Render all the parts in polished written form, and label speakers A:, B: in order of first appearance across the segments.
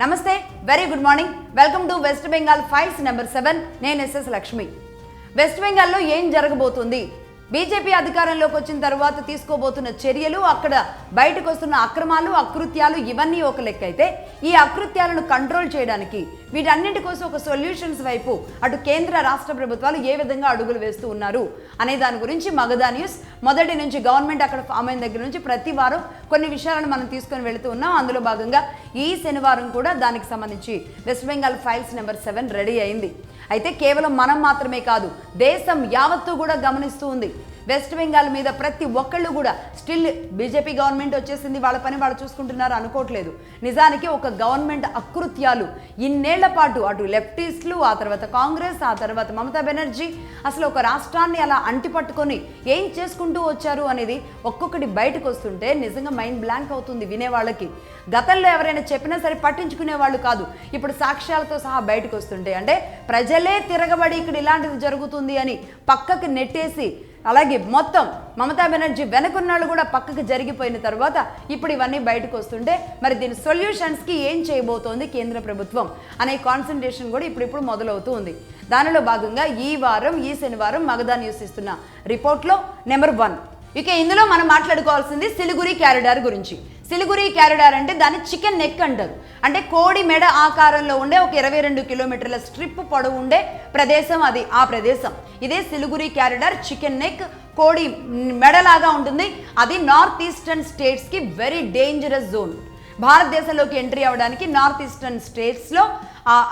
A: నమస్తే, very good morning. Welcome to west Bengal files number 7. నేను SS Lakshmi. West బెంగాల్లో ఏం జరగబోతుంది, బీజేపీ అధికారంలోకి వచ్చిన తర్వాత తీసుకోబోతున్న చర్యలు, అక్కడ బయటకు వస్తున్న అక్రమాలు, అకృత్యాలు, ఇవన్నీ ఒక లెక్క అయితే, ఈ అకృత్యాలను కంట్రోల్ చేయడానికి వీటన్నింటి కోసం ఒక సొల్యూషన్స్ వైపు అటు కేంద్ర రాష్ట్ర ప్రభుత్వాలు ఏ విధంగా అడుగులు వేస్తూ ఉన్నారు అనే దాని గురించి మగధా న్యూస్ మొదటి నుంచి గవర్నమెంట్ అక్కడ ఫామ్ అయిన దగ్గర నుంచి ప్రతి వారం కొన్ని విషయాలను మనం తీసుకొని వెళుతూ ఉన్నాం. అందులో భాగంగా ఈ శనివారం కూడా దానికి సంబంధించి west Bengal files number 7 ready అయింది. అయితే కేవలం మనం మాత్రమే కాదు, దేశం యావత్తు కూడా గమనిస్తూ ఉంది. వెస్ట్ బెంగాల్ మీద ప్రతి ఒక్కళ్ళు కూడా స్టిల్ బీజేపీ గవర్నమెంట్ వచ్చేసింది, వాళ్ళ పని వాళ్ళు చూసుకుంటున్నారు అనుకోవట్లేదు. నిజానికి ఒక గవర్నమెంట్ అకృత్యాలు ఇన్నేళ్ల పాటు అటు లెఫ్టిస్టులు, ఆ తర్వాత కాంగ్రెస్, ఆ తర్వాత మమతా బెనర్జీ అసలు ఒక రాష్ట్రాన్ని అలా అంటిపట్టుకొని ఏం చేసుకుంటూ వచ్చారు అనేది ఒక్కొక్కటి బయటకు వస్తుంటే నిజంగా మైండ్ బ్లాంక్ అవుతుంది వినేవాళ్ళకి. గతంలో ఎవరైనా చెప్పినా సరే పట్టించుకునే వాళ్ళు కాదు, ఇప్పుడు సాక్ష్యాలతో సహా బయటకు వస్తుంటే అంటే ప్రజలే తిరగబడి ఇక్కడ ఇలాంటిది జరుగుతుంది అని పక్కకు నెట్టేసి, అలాగే మొత్తం మమతా బెనర్జీ వెనుకున్నాళ్ళు కూడా పక్కకు జరిగిపోయిన తర్వాత ఇప్పుడు ఇవన్నీ బయటకు వస్తుంటే మరి దీని సొల్యూషన్స్కి ఏం చేయబోతోంది కేంద్ర ప్రభుత్వం అనే కాన్సన్ట్రేషన్ కూడా ఇప్పుడు మొదలవుతూ ఉంది. దానిలో భాగంగా ఈ శనివారం మగధా న్యూస్ ఇస్తున్న రిపోర్ట్లో నెంబర్ 1. ఇక ఇందులో మనం మాట్లాడుకోవాల్సింది సిలిగురి క్యారిడార్ గురించి. సిలిగురి క్యారిడార్ అంటే దాన్ని చికెన్ నెక్ అంటారు. అంటే కోడి మెడ ఆకారంలో ఉండే ఒక 22 కిలోమీటర్ల స్ట్రిప్ పొడవు ఉండే ప్రదేశం అది. ఆ ప్రదేశం ఇదే సిలిగురి క్యారిడార్. చికెన్ నెక్, కోడి మెడలాగా ఉంటుంది. అది నార్త్ ఈస్టర్న్ స్టేట్స్కి వెరీ డేంజరస్ జోన్. భారతదేశంలోకి ఎంట్రీ అవ్వడానికి నార్త్ ఈస్టర్న్ స్టేట్స్లో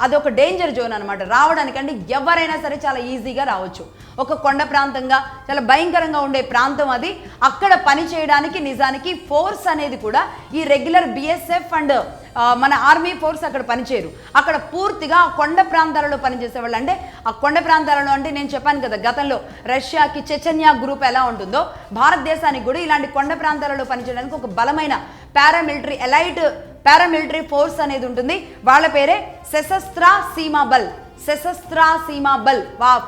A: అదొక డేంజర్ జోన్ అనమాట. రావడానికంటే ఎవరైనా సరే చాలా ఈజీగా రావచ్చు. ఒక కొండ ప్రాంతంగా చాలా భయంకరంగా ఉండే ప్రాంతం అది. అక్కడ పని చేయడానికి నిజానికి ఫోర్స్ అనేది కూడా ఈ రెగ్యులర్ బిఎస్ఎఫ్ అండ్ మన ఆర్మీ ఫోర్స్ అక్కడ పనిచేయరు. అక్కడ పూర్తిగా కొండ ప్రాంతాలలో పనిచేసేవాళ్ళు. అంటే ఆ కొండ ప్రాంతాలలో అంటే నేను చెప్పాను కదా గతంలో రష్యాకి చెచెన్యా గ్రూప్ ఎలా ఉంటుందో, భారతదేశానికి కూడా ఇలాంటి కొండ ప్రాంతాలలో పనిచేయడానికి ఒక బలమైన పారామిలిటరీ ఫోర్స్ అనేది ఉంటుంది. వాళ్ళ పేరే సశస్త్ర సీమా బల్. సశస్త్ర సీమా బల్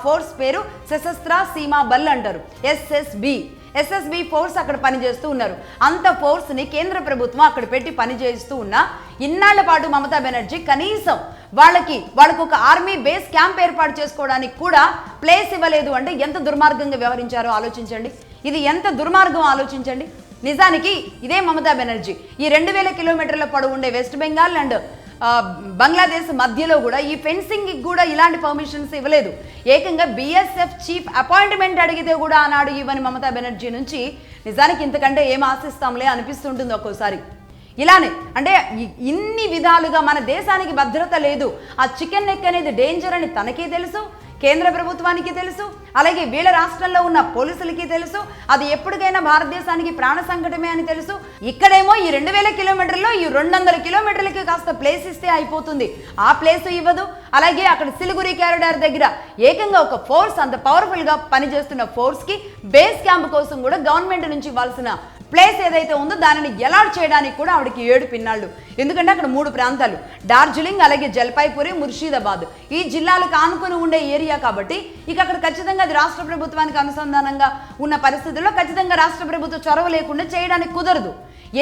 A: ఫోర్స్ పేరు సశస్త్ర సీమా బల్ అంటారు. ఎస్ఎస్బి ఫోర్స్ అక్కడ పనిచేస్తూ ఉన్నారు. అంత ఫోర్స్ని కేంద్ర ప్రభుత్వం అక్కడ పెట్టి పనిచేస్తూ ఉన్నా ఇన్నాళ్ల పాటు మమతా బెనర్జీ కనీసం వాళ్ళకి ఒక ఆర్మీ బేస్ క్యాంప్ ఏర్పాటు చేసుకోవడానికి కూడా ప్లేస్ ఇవ్వలేదు. అంటే ఎంత దుర్మార్గంగా వ్యవహరించారో ఆలోచించండి. ఇది ఎంత దుర్మార్గం ఆలోచించండి. నిజానికి ఇదే మమతా బెనర్జీ ఈ 2000 కిలోమీటర్ల పొడవు ఉండే వెస్ట్ బెంగాల్ అండ్ బంగ్లాదేశ్ మధ్యలో కూడా ఈ ఫెన్సింగ్కి కూడా ఇలాంటి పర్మిషన్స్ ఇవ్వలేదు. ఏకంగా బిఎస్ఎఫ్ చీఫ్ అపాయింట్మెంట్ అడిగితే కూడా ఆనాడు ఇవ్వని మమతా బెనర్జీ నుంచి నిజానికి ఇంతకంటే ఏం ఆశిస్తాంలే అనిపిస్తుంటుంది ఒక్కోసారి. ఇలానే అంటే ఇన్ని విధాలుగా మన దేశానికి భద్రత లేదు. ఆ చికెన్ నెక్ అనేది డేంజర్ అని తనకే తెలుసు, కేంద్ర ప్రభుత్వానికి తెలుసు, అలాగే వీళ్ళ రాష్ట్రంలో ఉన్న పోలీసులకి తెలుసు. అది ఎప్పటికైనా భారతదేశానికి ప్రాణ సంకటమే అని తెలుసు. ఇక్కడేమో ఈ 2000 కిలోమీటర్లో ఈ 200 కిలోమీటర్లకి కాస్త ప్లేస్ ఇస్తే అయిపోతుంది. ఆ ప్లేస్ ఇవ్వదు. అలాగే అక్కడ సిలిగురి క్యారిడార్ దగ్గర ఏకంగా ఒక ఫోర్స్, అంత పవర్ఫుల్గా పనిచేస్తున్న ఫోర్స్కి బేస్ క్యాంప్ కోసం కూడా గవర్నమెంట్ నుంచి ఇవ్వాల్సిన ప్లేస్ ఏదైతే ఉందో దానిని ఎలాట్ చేయడానికి కూడా ఆవిడకి 7 పిన్నాళ్ళు. ఎందుకంటే అక్కడ 3 ప్రాంతాలు, డార్జిలింగ్, అలాగే జల్పాయ్పూరి, ముర్షిదాబాద్, ఈ జిల్లాలకు ఆనుకుని ఉండే ఏరియా కాబట్టి ఇక అక్కడ ఖచ్చితంగా అది రాష్ట్ర ప్రభుత్వానికి అనుసంధానంగా ఉన్న పరిస్థితుల్లో ఖచ్చితంగా రాష్ట్ర ప్రభుత్వం చొరవ లేకుండా చేయడానికి కుదరదు.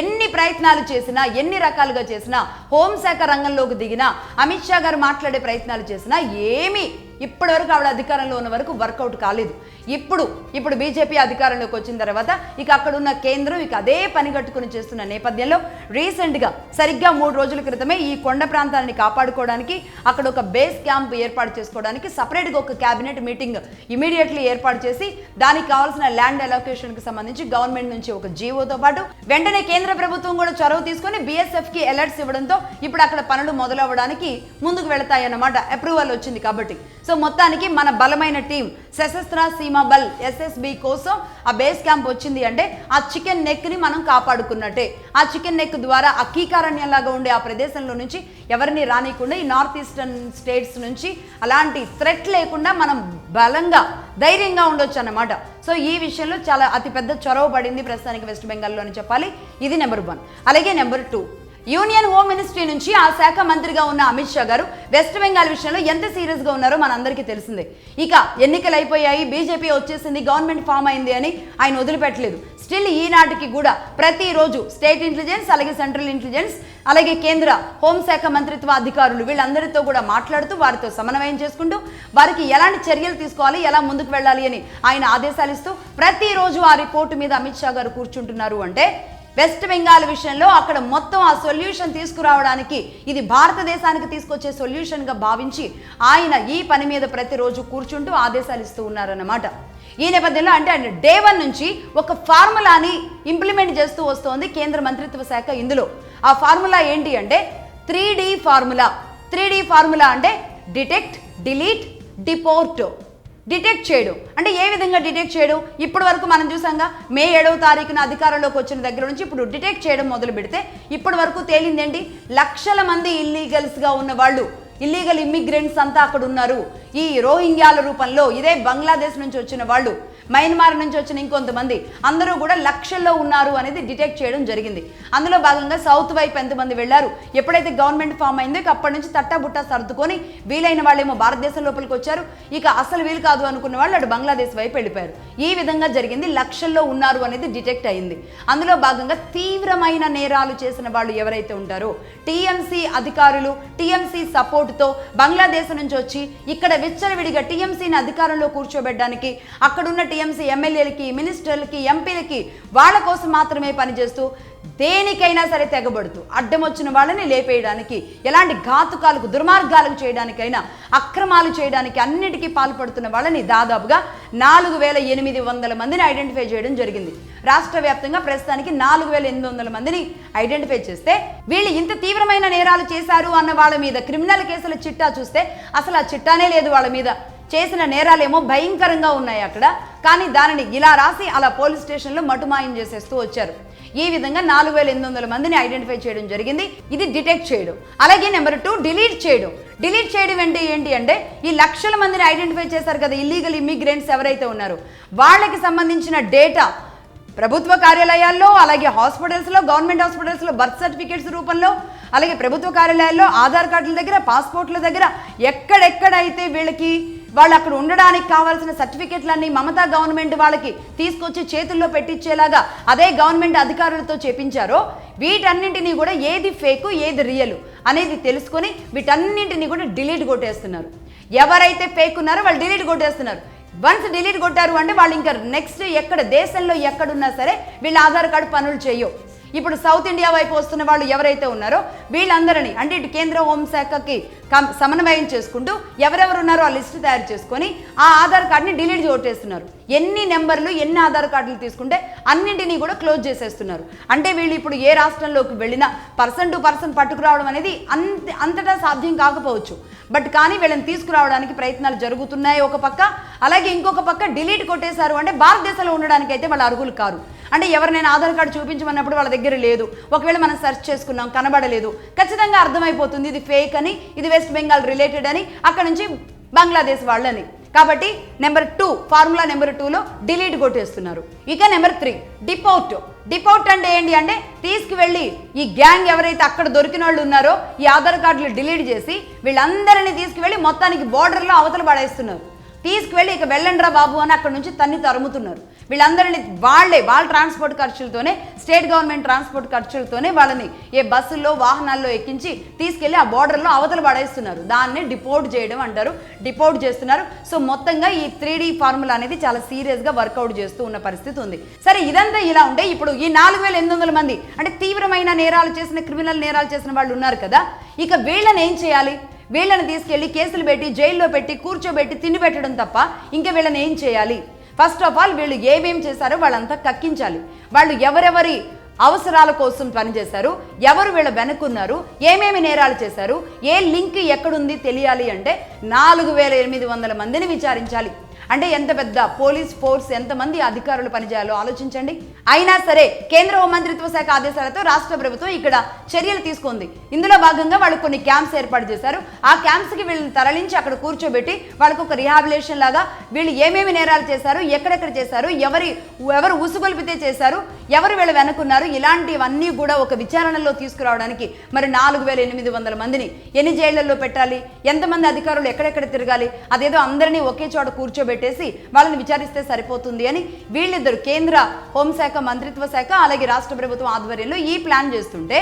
A: ఎన్ని ప్రయత్నాలు చేసినా, ఎన్ని రకాలుగా చేసినా, హోంశాఖ రంగంలోకి దిగినా, అమిత్ షా గారు మాట్లాడే ప్రయత్నాలు చేసినా ఏమీ ఇప్పటివరకు ఆవిడ అధికారంలో ఉన్న వరకు వర్కౌట్ కాలేదు. ఇప్పుడు బీజేపీ అధికారంలోకి వచ్చిన తర్వాత ఇక అక్కడ ఉన్న కేంద్రం ఇక అదే పని కట్టుకుని చేస్తున్న నేపథ్యంలో రీసెంట్గా సరిగ్గా 3 రోజుల క్రితమే ఈ కొండ ప్రాంతాన్ని కాపాడుకోవడానికి అక్కడ ఒక బేస్ క్యాంప్ ఏర్పాటు చేసుకోవడానికి సపరేట్గా ఒక క్యాబినెట్ మీటింగ్ ఇమీడియట్లీ ఏర్పాటు చేసి దానికి కావాల్సిన ల్యాండ్ అలొకేషన్కి సంబంధించి గవర్నమెంట్ నుంచి ఒక జీవోతో పాటు వెంటనే కేంద్ర ప్రభుత్వం కూడా చొరవ తీసుకొని బిఎస్ఎఫ్కి అలర్ట్స్ ఇవ్వడంతో ఇప్పుడు అక్కడ పనులు మొదలవ్వడానికి ముందుకు వెళతాయన్నమాట. అప్రూవల్ వచ్చింది కాబట్టి. సో మొత్తానికి మన బలమైన టీం సశస్త్ర సీమా బల్ ఎస్ఎస్బి కోసం ఆ బేస్ క్యాంప్ వచ్చింది అంటే ఆ చికెన్ నెక్ని మనం కాపాడుకున్నట్టే. ఆ చికెన్ నెక్ ద్వారా ఆ కీకారణ్యంలాగా ఉండే ఆ ప్రదేశంలో నుంచి ఎవరిని రానియకుండా ఈ నార్త్ ఈస్టర్న్ స్టేట్స్ నుంచి అలాంటి థ్రెట్ లేకుండా మనం బలంగా ధైర్యంగా ఉండొచ్చు అన్నమాట. సో ఈ విషయంలో చాలా అతిపెద్ద చొరవ పడింది ప్రస్తుతానికి వెస్ట్ బెంగాల్లో అని చెప్పాలి. ఇది నెంబర్ 1. అలాగే నెంబర్ 2, యూనియన్ హోమ్ మినిస్ట్రీ నుంచి ఆ శాఖ మంత్రిగా ఉన్న అమిత్ షా గారు వెస్ట్ బెంగాల్ విషయంలో ఎంత సీరియస్ గా ఉన్నారో మనందరికీ తెలిసిందే. ఇక ఎన్నికలు అయిపోయాయి, బీజేపీ వచ్చేసింది, గవర్నమెంట్ ఫామ్ అయింది అని ఆయన వదిలిపెట్టలేదు. స్టిల్ ఈనాటికి కూడా ప్రతిరోజు స్టేట్ ఇంటెలిజెన్స్, అలాగే సెంట్రల్ ఇంటెలిజెన్స్, అలాగే కేంద్ర హోంశాఖ మంత్రిత్వ అధికారులు వీళ్ళందరితో కూడా మాట్లాడుతూ వారితో సమన్వయం చేసుకుంటూ వారికి ఎలాంటి చర్యలు తీసుకోవాలి, ఎలా ముందుకు వెళ్ళాలి అని ఆయన ఆదేశాలు ఇస్తూ ప్రతిరోజు ఆ రిపోర్టు మీద అమిత్ షా గారు కూర్చుంటున్నారు. అంటే వెస్ట్ బెంగాల్ విషయంలో అక్కడ మొత్తం ఆ సొల్యూషన్ తీసుకురావడానికి ఇది భారతదేశానికి తీసుకొచ్చే సొల్యూషన్గా భావించి ఆయన ఈ పని మీద ప్రతిరోజు కూర్చుంటూ ఆదేశాలు ఇస్తూ ఉన్నారన్నమాట. ఈ నేపథ్యంలో అంటే డే 1 నుంచి ఒక ఫార్ములాని ఇంప్లిమెంట్ చేస్తూ వస్తోంది కేంద్ర మంత్రిత్వ శాఖ. ఇందులో ఆ ఫార్ములా ఏంటి అంటే 3D ఫార్ములా. 3D ఫార్ములా అంటే డిటెక్ట్, డిలీట్, డిపోర్ట్. డిటెక్ట్ చేయడం అంటే ఏ విధంగా డిటెక్ట్ చేయడం? ఇప్పటి వరకు మనం చూసాంగా మే 7వ తారీఖున అధికారంలోకి వచ్చిన దగ్గర నుంచి ఇప్పుడు డిటెక్ట్ చేయడం మొదలు పెడితే ఇప్పటి వరకు తేలిందేంటి? లక్షల మంది ఇల్లీగల్స్గా ఉన్న వాళ్ళు, ఇల్లీగల్ ఇమ్మిగ్రెంట్స్ అంతా అక్కడ ఉన్నారు. ఈ రోహింగ్యాల రూపంలో ఇదే బంగ్లాదేశ్ నుంచి వచ్చిన వాళ్ళు, మయన్మార్ నుంచి వచ్చిన ఇంకొంతమంది అందరూ కూడా లక్షల్లో ఉన్నారు అనేది డిటెక్ట్ చేయడం జరిగింది. అందులో భాగంగా సౌత్ వైపు ఎంతమంది వెళ్లారు, ఎప్పుడైతే గవర్నమెంట్ ఫామ్ అయిందో అప్పటి నుంచి తట్టాబుట్టా సర్దుకొని వీలైన వాళ్ళేమో భారతదేశం లోపలికి వచ్చారు, ఇక అసలు వీలు కాదు అనుకున్న వాళ్ళు అటు బంగ్లాదేశ్ వైపు వెళ్ళిపోయారు. ఈ విధంగా జరిగింది. లక్షల్లో ఉన్నారు అనేది డిటెక్ట్ అయింది. అందులో భాగంగా తీవ్రమైన నేరాలు చేసిన వాళ్ళు ఎవరైతే ఉంటారో టీఎంసీ అధికారులు, టీఎంసీ సపోర్ట్తో బంగ్లాదేశ్ నుంచి వచ్చి ఇక్కడ విచ్చలవిడిగా టీఎంసీని అధికారంలో కూర్చోబెట్టడానికి అక్కడున్న టీఎంసీ ఎమ్మెల్యేలకి, మినిస్టర్లకి, ఎంపీలకి వాళ్ళ కోసం మాత్రమే పనిచేస్తూ దేనికైనా సరే తెగబడుతూ అడ్డం వచ్చిన వాళ్ళని లేపేయడానికి, ఎలాంటి ఘాతుకాలకు, దుర్మార్గాలకు చేయడానికైనా, అక్రమాలు చేయడానికి అన్నిటికీ పాల్పడుతున్న వాళ్ళని దాదాపుగా 4800 మందిని ఐడెంటిఫై చేయడం జరిగింది. రాష్ట్ర వ్యాప్తంగా ప్రస్తుతానికి 4800 మందిని ఐడెంటిఫై చేస్తే వీళ్ళు ఇంత తీవ్రమైన నేరాలు చేశారు అన్న వాళ్ళ మీద క్రిమినల్ కేసుల చిట్టా చూస్తే అసలు ఆ చిట్టానే లేదు. వాళ్ళ మీద చేసిన నేరాలేమో భయంకరంగా ఉన్నాయి అక్కడ, కానీ దానిని ఇలా రాసి అలా పోలీస్ స్టేషన్లో మటుమాయం చేసేస్తూ వచ్చారు. ఈ విధంగా 4800 మందిని ఐడెంటిఫై చేయడం జరిగింది. ఇది డిటెక్ట్ చేయడం. అలాగే నెంబర్ 2 డిలీట్ చేయడం. డిలీట్ చేయడం అంటే ఏంటి అంటే ఈ లక్షల మందిని ఐడెంటిఫై చేశారు కదా ఇల్లీగల్ ఇమ్మిగ్రెంట్స్ ఎవరైతే ఉన్నారో వాళ్ళకి సంబంధించిన డేటా ప్రభుత్వ కార్యాలయాల్లో, అలాగే హాస్పిటల్స్లో, గవర్నమెంట్ హాస్పిటల్స్లో బర్త్ సర్టిఫికేట్స్ రూపంలో, అలాగే ప్రభుత్వ కార్యాలయాల్లో ఆధార్ కార్డుల దగ్గర, పాస్పోర్ట్ల దగ్గర ఎక్కడెక్కడైతే వీళ్ళకి వాళ్ళు అక్కడ ఉండడానికి కావాల్సిన సర్టిఫికెట్లన్నీ మమతా గవర్నమెంట్ వాళ్ళకి తీసుకొచ్చి చేతుల్లో పెట్టించేలాగా అదే గవర్నమెంట్ అధికారులతో చేపించారో వీటన్నింటినీ కూడా ఏది ఫేకు, ఏది రియల్ అనేది తెలుసుకొని వీటన్నింటినీ కూడా డిలీట్ కొట్టేస్తున్నారు. ఎవరైతే ఫేక్ ఉన్నారో వాళ్ళు డిలీట్ కొట్టేస్తున్నారు. వన్స్ డిలీట్ కొట్టారు అంటే వాళ్ళు ఇంకా నెక్స్ట్ ఎక్కడ దేశంలో ఎక్కడున్నా సరే వీళ్ళ ఆధార్ కార్డు పనులు చేయవు. ఇప్పుడు సౌత్ ఇండియా వైపు వస్తున్న వాళ్ళు ఎవరైతే ఉన్నారో వీళ్ళందరినీ అంటే ఇటు కేంద్ర హోంశాఖకి సమన్వయం చేసుకుంటూ ఎవరెవరు ఉన్నారో ఆ లిస్టు తయారు చేసుకొని ఆ ఆధార్ కార్డుని డిలీట్ కొట్టేస్తున్నారు. ఎన్ని నెంబర్లు, ఎన్ని ఆధార్ కార్డులు తీసుకుంటే అన్నింటినీ కూడా క్లోజ్ చేసేస్తున్నారు. అంటే వీళ్ళు ఇప్పుడు ఏ రాష్ట్రంలోకి వెళ్ళినా పర్సన్ టు పర్సన్ పట్టుకురావడం అనేది అంతటా సాధ్యం కాకపోవచ్చు. బట్ కానీ వీళ్ళని తీసుకురావడానికి ప్రయత్నాలు జరుగుతున్నాయి ఒక పక్క. అలాగే ఇంకొక పక్క డిలీట్ కొట్టేశారు అంటే భారతదేశంలో ఉండడానికి అయితే వాళ్ళు అర్హులు కారు. అంటే ఎవరినైనా ఆధార్ కార్డు చూపించమన్నప్పుడు వాళ్ళ దగ్గర లేదు, ఒకవేళ మనం సెర్చ్ చేసుకున్నాం కనబడలేదు, ఖచ్చితంగా అర్థమైపోతుంది ఇది ఫేక్ అని, ఇది వెస్ట్ బెంగాల్ రిలేటెడ్ అని, అక్కడ నుంచి బంగ్లాదేశ్ వాళ్ళని. కాబట్టి నెంబర్ 2 ఫార్ములా నెంబర్ 2లో డిలీట్ కొట్టేస్తున్నారు. ఇక నెంబర్ 3 డిపోర్ట్. డిపోర్ట్ అంటే ఏంటి అంటే తీసుకువెళ్ళి ఈ గ్యాంగ్ ఎవరైతే అక్కడ దొరికిన వాళ్ళు ఉన్నారో ఈ ఆధార్ కార్డులు డిలీట్ చేసి వీళ్ళందరినీ తీసుకువెళ్ళి మొత్తానికి బోర్డర్లో అవతల పడేస్తున్నారు. తీసుకువెళ్ళి ఇక వెళ్ళండ్రా బాబు అని అక్కడ నుంచి తరుముతున్నారు. వీళ్ళందరినీ వాళ్ళ ట్రాన్స్పోర్ట్ ఖర్చులతోనే, స్టేట్ గవర్నమెంట్ ట్రాన్స్పోర్ట్ ఖర్చులతోనే వాళ్ళని ఏ బస్సుల్లో, వాహనాల్లో ఎక్కించి తీసుకెళ్లి ఆ బోర్డర్లో అవతల పడేస్తున్నారు. దాన్ని డిపోర్ట్ చేయడం అంటారు. డిపోర్ట్ చేస్తున్నారు. సో మొత్తంగా ఈ 3D ఫార్ములా అనేది చాలా సీరియస్గా వర్కౌట్ చేస్తూ ఉన్న పరిస్థితి ఉంది. సరే, ఇదంతా ఇలా ఉంటే ఇప్పుడు ఈ 4800 మంది అంటే తీవ్రమైన నేరాలు చేసిన, క్రిమినల్ నేరాలు చేసిన వాళ్ళు ఉన్నారు కదా, ఇక వీళ్ళని ఏం చేయాలి? వీళ్ళని తీసుకెళ్లి కేసులు పెట్టి, జైల్లో పెట్టి, కూర్చోబెట్టి తిండి పెట్టడం తప్ప ఇంకా వీళ్ళని ఏం చేయాలి? ఫస్ట్ ఆఫ్ ఆల్ వీళ్ళు ఏమేం చేశారో వాళ్ళంతా కక్కించాలి. వాళ్ళు ఎవరెవరి అవసరాల కోసం పనిచేశారు, ఎవరు వీళ్ళ వెనుకున్నారు, ఏమేమి నేరాలు చేశారు, ఏ లింక్ ఎక్కడుంది తెలియాలి అంటే 4800 మందిని విచారించాలి. అంటే ఎంత పెద్ద పోలీస్ ఫోర్స్, ఎంతమంది అధికారులు పనిచేయాలో ఆలోచించండి. అయినా సరే కేంద్ర హోంమంత్రిత్వ శాఖ ఆదేశాలతో రాష్ట్ర ప్రభుత్వం ఇక్కడ చర్యలు తీసుకుంది. ఇందులో భాగంగా వాళ్ళు కొన్ని క్యాంప్స్ ఏర్పాటు చేశారు. ఆ క్యాంప్స్కి వీళ్ళని తరలించి అక్కడ కూర్చోబెట్టి వాళ్ళకు ఒక రిహాబిలేషన్ లాగా వీళ్ళు ఏమేమి నేరాలు చేశారు, ఎక్కడెక్కడ చేశారు, ఎవరు ఉసుగొల్పితే చేశారు, ఎవరు వీళ్ళు వెనుకున్నారు, ఇలాంటివన్నీ కూడా ఒక విచారణలో తీసుకురావడానికి మరి 4800 మందిని ఎన్ని జైళ్లలో పెట్టాలి, ఎంతమంది అధికారులు ఎక్కడెక్కడ తిరగాలి, అదేదో అందరినీ ఒకే చోట కూర్చోబెట్టేసి వాళ్ళని విచారిస్తే సరిపోతుంది అని వీళ్ళిద్దరు కేంద్ర హోంశాఖ మంత్రిత్వ శాఖ అలాగే రాష్ట్ర ప్రభుత్వం ఆధ్వర్యంలో ఈ ప్లాన్ చేస్తుంటే,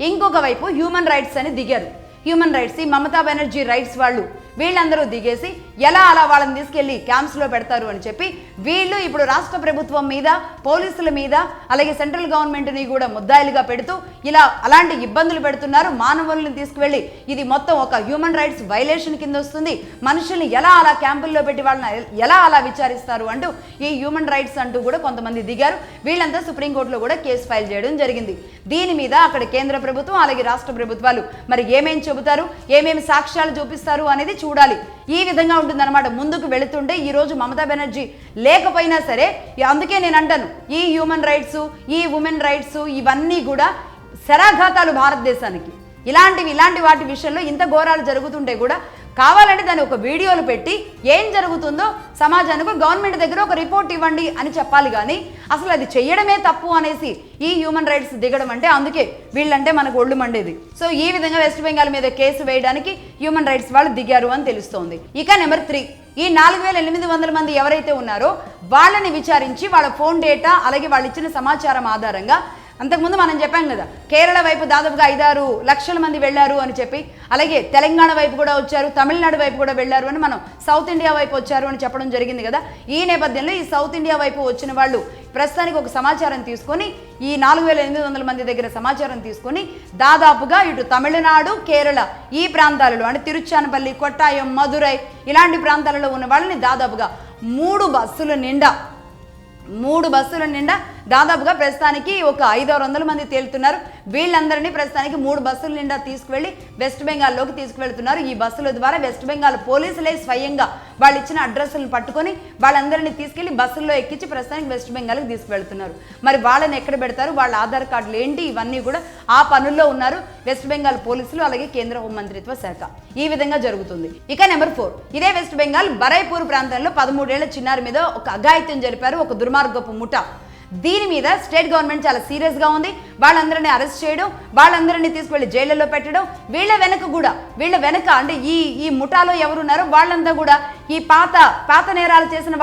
A: ఇంకొక వైపు హ్యూమన్ రైట్స్ అని దిగారు. హ్యూమన్ రైట్స్, ఈ మమతా బెనర్జీ రైట్స్ వాళ్ళు వీళ్ళందరూ దిగేసి ఎలా అలా వాళ్ళని తీసుకెళ్లి క్యాంప్స్లో పెడతారు అని చెప్పి వీళ్ళు ఇప్పుడు రాష్ట్ర ప్రభుత్వం మీద, పోలీసుల మీద అలాగే సెంట్రల్ గవర్నమెంట్ని కూడా ముద్దాయిలుగా పెడుతూ ఇలా అలాంటి ఇబ్బందులు పెడుతున్నారు. మానవుల్ని తీసుకువెళ్ళి ఇది మొత్తం ఒక హ్యూమన్ రైట్స్ వైలేషన్ కింద వస్తుంది, మనుషుల్ని ఎలా అలా క్యాంపుల్లో పెట్టి వాళ్ళని ఎలా అలా విచారిస్తారు అంటూ ఈ హ్యూమన్ రైట్స్ అంటూ కూడా కొంతమంది దిగారు. వీళ్ళంతా సుప్రీంకోర్టులో కూడా కేసు ఫైల్ చేయడం జరిగింది. దీని మీద అక్కడ కేంద్ర ప్రభుత్వం అలాగే రాష్ట్ర ప్రభుత్వాలు మరి ఏమేం చెబుతారు, ఏమేమి సాక్ష్యాలు చూపిస్తారు అనేది చూడాలి. ఈ విధంగా ఉంటుందన్నమాట. ముందుకు వెళుతుంటే ఈరోజు మమతా బెనర్జీ లేకపోయినా సరే, అందుకే నేను అంటాను ఈ హ్యూమన్ రైట్స్, ఈ ఉమెన్ రైట్స్ ఇవన్నీ కూడా శరాఘాతాలు భారతదేశానికి. ఇలాంటి వాటి విషయంలో ఇంత ఘోరాలు జరుగుతుంటే కూడా కావాలంటే దాన్ని ఒక వీడియోలు పెట్టి ఏం జరుగుతుందో సమాజానికి గవర్నమెంట్ దగ్గర ఒక రిపోర్ట్ ఇవ్వండి అని చెప్పాలి. కానీ అసలు అది చెయ్యడమే తప్పు అనేసి ఈ హ్యూమన్ రైట్స్ దిగడం అంటే అందుకే వీళ్ళంటే మనకు ఒళ్ళు మండేది. సో ఈ విధంగా వెస్ట్ బెంగాల్ మీద కేసు వేయడానికి హ్యూమన్ రైట్స్ వాళ్ళు దిగారు అని తెలుస్తోంది. ఇక నెంబర్ 3, ఈ 4800 మంది ఎవరైతే ఉన్నారో వాళ్ళని విచారించి వాళ్ళ ఫోన్ డేటా అలాగే వాళ్ళు ఇచ్చిన సమాచారం ఆధారంగా, అంతకుముందు మనం చెప్పాం కదా కేరళ వైపు దాదాపుగా 5-6 లక్షల మంది వెళ్ళారు అని చెప్పి, అలాగే తెలంగాణ వైపు కూడా వచ్చారు, తమిళనాడు వైపు కూడా వెళ్ళారు అని, మనం సౌత్ ఇండియా వైపు వచ్చారు అని చెప్పడం జరిగింది కదా. ఈ నేపథ్యంలో ఈ సౌత్ ఇండియా వైపు వచ్చిన వాళ్ళు ప్రస్తుతానికి ఒక సమాచారం తీసుకొని ఈ 4800 మంది దగ్గర సమాచారం తీసుకొని దాదాపుగా ఇటు తమిళనాడు, కేరళ ఈ ప్రాంతాలలో అంటే తిరుచానపల్లి, కొట్టాయం, మదురై ఇలాంటి ప్రాంతాలలో ఉన్న వాళ్ళని దాదాపుగా 3 బస్సుల నిండా దాదాపుగా ప్రస్తుతానికి ఒక 500-600 మంది తేలుతున్నారు. వీళ్ళందరినీ ప్రస్తుతానికి 3 బస్సుల నిండా తీసుకువెళ్ళి వెస్ట్ బెంగాల్లోకి తీసుకువెళ్తున్నారు. ఈ బస్సుల ద్వారా వెస్ట్ బెంగాల్ పోలీసులే స్వయంగా వాళ్ళు ఇచ్చిన అడ్రస్లను పట్టుకొని వాళ్ళందరినీ తీసుకెళ్లి బస్సుల్లో ఎక్కించి ప్రస్తుతానికి వెస్ట్ బెంగాల్కి తీసుకువెళ్తున్నారు. మరి వాళ్ళని ఎక్కడ పెడతారు, వాళ్ళ ఆధార్ కార్డులు ఏంటి, ఇవన్నీ కూడా ఆ పనుల్లో ఉన్నారు వెస్ట్ బెంగాల్ పోలీసులు అలాగే కేంద్ర హోంమంత్రిత్వ శాఖ. ఈ విధంగా జరుగుతుంది. ఇక నెంబర్ 4, ఇదే వెస్ట్ బెంగాల్ బరైపూర్ ప్రాంతంలో 13 ఏళ్ల చిన్నారి మీద ఒక అఘాయిత్యం జరిపారు ఒక దుర్మార్గపు ముఠా. దీని మీద స్టేట్ గవర్నమెంట్ చాలా సీరియస్గా ఉంది. వాళ్ళందరినీ అరెస్ట్ చేయడం, వాళ్ళందరినీ తీసుకువెళ్ళి జైళ్లలో పెట్టడం, వీళ్ళ వెనక అంటే ఈ ముఠాలో ఎవరున్నారో వాళ్ళంతా కూడా ఈ పాత నేరాలు చేసిన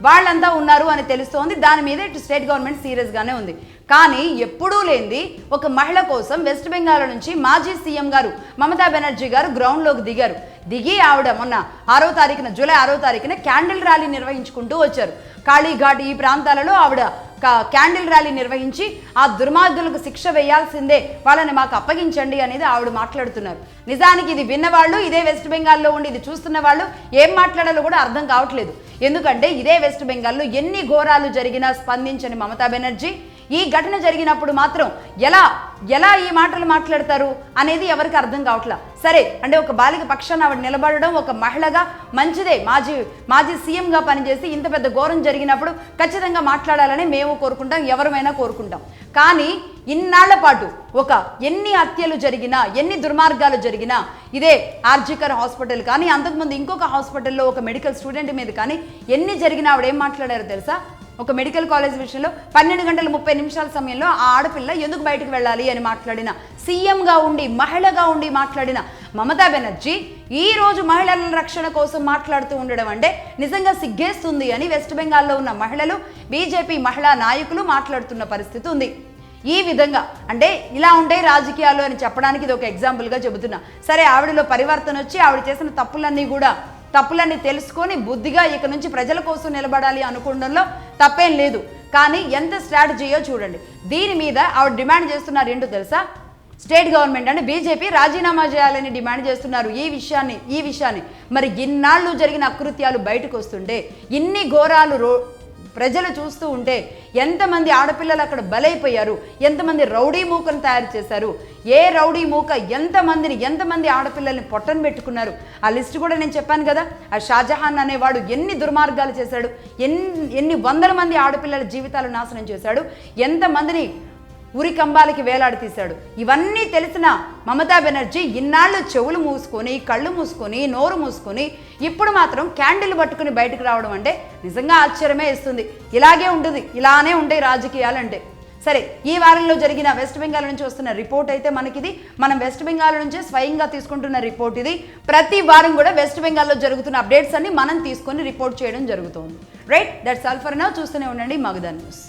A: వాళ్ళంతా ఉన్నారు అని తెలుస్తోంది. దాని మీద ఇటు స్టేట్ గవర్నమెంట్ సీరియస్గానే ఉంది. కానీ ఎప్పుడూ లేనిది ఒక మహిళ కోసం వెస్ట్ బెంగాల్ నుంచి మాజీ సీఎం గారు మమతా బెనర్జీ గారు గ్రౌండ్లోకి దిగి ఆవిడ మొన్న 6వ తారీఖున జూలై 6వ తారీఖున క్యాండిల్ ర్యాలీ నిర్వహించుకుంటూ వచ్చారు. కాళీఘాట్ ఈ ప్రాంతాలలో ఆవిడ క్యాండిల్ ర్యాలీ నిర్వహించి ఆ దుర్మార్గులకు శిక్ష వేయాల్సిందే, వాళ్ళని మాకు అప్పగించండి అనేది ఆవిడ మాట్లాడుతున్నారు. నిజానికి ఇది విన్నవాళ్ళు, ఇదే వెస్ట్ బెంగాల్లో ఉండి ఇది చూస్తున్న వాళ్ళు ఏం మాట్లాడాలో కూడా అర్థం కావట్లేదు. ఎందుకంటే ఇదే వెస్ట్ బెంగాల్లో ఎన్ని ఘోరాలు జరిగినా స్పందించని మమతా బెనర్జీ ఈ ఘటన జరిగినప్పుడు మాత్రం ఎలా ఈ మాటలు మాట్లాడతారు అనేది ఎవరికి అర్థం కావట్లా. సరే అంటే ఒక బాలిక పక్షాన ఆవిడ నిలబడడం ఒక మహిళగా మంచిదే. మాజీ సీఎంగా పనిచేసి ఇంత పెద్ద ఘోరం జరిగినప్పుడు ఖచ్చితంగా మాట్లాడాలని మేము కోరుకుంటాం, ఎవరమైనా కోరుకుంటాం. కానీ ఇన్నాళ్ల పాటు ఎన్ని హత్యలు జరిగినా, ఎన్ని దుర్మార్గాలు జరిగినా, ఇదే ఆర్జికర్ హాస్పిటల్ కానీ అంతకుముందు ఇంకొక హాస్పిటల్లో ఒక మెడికల్ స్టూడెంట్ మీద కానీ ఎన్ని జరిగినా ఆవిడ ఏం మాట్లాడారో తెలుసా? ఒక మెడికల్ కాలేజ్ విషయంలో 12 గంటల 30 నిమిషాల సమయంలో ఆ ఆడపిల్ల ఎందుకు బయటకు వెళ్ళాలి అని మాట్లాడిన, సీఎంగా ఉండి మహిళగా ఉండి మాట్లాడిన మమతా బెనర్జీ ఈ రోజు మహిళల రక్షణ కోసం మాట్లాడుతూ ఉండడం అంటే నిజంగా సిగ్గేస్తుంది అని వెస్ట్ బెంగాల్లో ఉన్న మహిళలు, బీజేపీ మహిళా నాయకులు మాట్లాడుతున్న పరిస్థితి ఉంది. ఈ విధంగా అంటే ఇలా ఉంటే రాజకీయాలు అని చెప్పడానికి ఇది ఒక ఎగ్జాంపుల్గా చెబుతున్నా. సరే ఆవిడలో పరివర్తన వచ్చి ఆవిడ చేసిన తప్పులన్నీ తెలుసుకొని బుద్ధిగా ఇక నుంచి ప్రజల కోసం నిలబడాలి అనుకోవడంలో తప్పేం లేదు. కానీ ఎంత స్ట్రాటజీయో చూడండి. దీని మీద ఆవిడ డిమాండ్ చేస్తున్నారు ఏంటో తెలుసా? స్టేట్ గవర్నమెంట్ అంటే బీజేపీ రాజీనామా చేయాలని డిమాండ్ చేస్తున్నారు. ఈ విషయాన్ని మరి ఇన్నాళ్ళు జరిగిన అకృత్యాలు బయటకు వస్తుంటే, ఇన్ని ఘోరాలు ప్రజలు చూస్తూ ఉంటే ఎంతమంది ఆడపిల్లలు అక్కడ బలైపోయారు, ఎంతమంది రౌడీ మూకను తయారు చేశారు, ఏ రౌడీ మూక ఎంతమంది ఆడపిల్లల్ని పొట్టను పెట్టుకున్నారు. ఆ లిస్ట్ కూడా నేను చెప్పాను కదా. ఆ షాజహాన్ అనేవాడు ఎన్ని దుర్మార్గాలు చేశాడు, ఎన్ని వందల మంది ఆడపిల్లల జీవితాలు నాశనం చేశాడు, ఎంతమందిని ఉరి కంబాలకి వేలాడి తీశాడు. ఇవన్నీ తెలిసిన మమతా బెనర్జీ ఇన్నాళ్ళు చెవులు మూసుకొని, కళ్ళు మూసుకొని, నోరు మూసుకొని ఇప్పుడు మాత్రం క్యాండిల్ పట్టుకుని బయటకు రావడం అంటే నిజంగా ఆశ్చర్యమే ఇస్తుంది. ఇలానే ఉంటాయి రాజకీయాలంటే. సరే, ఈ వారంలో జరిగిన వెస్ట్ బెంగాల్ నుంచి వస్తున్న రిపోర్ట్ అయితే మనకిది. మనం వెస్ట్ బెంగాల్ నుంచే స్వయంగా తీసుకుంటున్న రిపోర్ట్ ఇది. ప్రతి వారం కూడా వెస్ట్ బెంగాల్లో జరుగుతున్న అప్డేట్స్ అన్ని మనం తీసుకొని రిపోర్ట్ చేయడం జరుగుతుంది. Right, that's all for now. చూస్తూనే ఉండండి మగధ న్యూస్.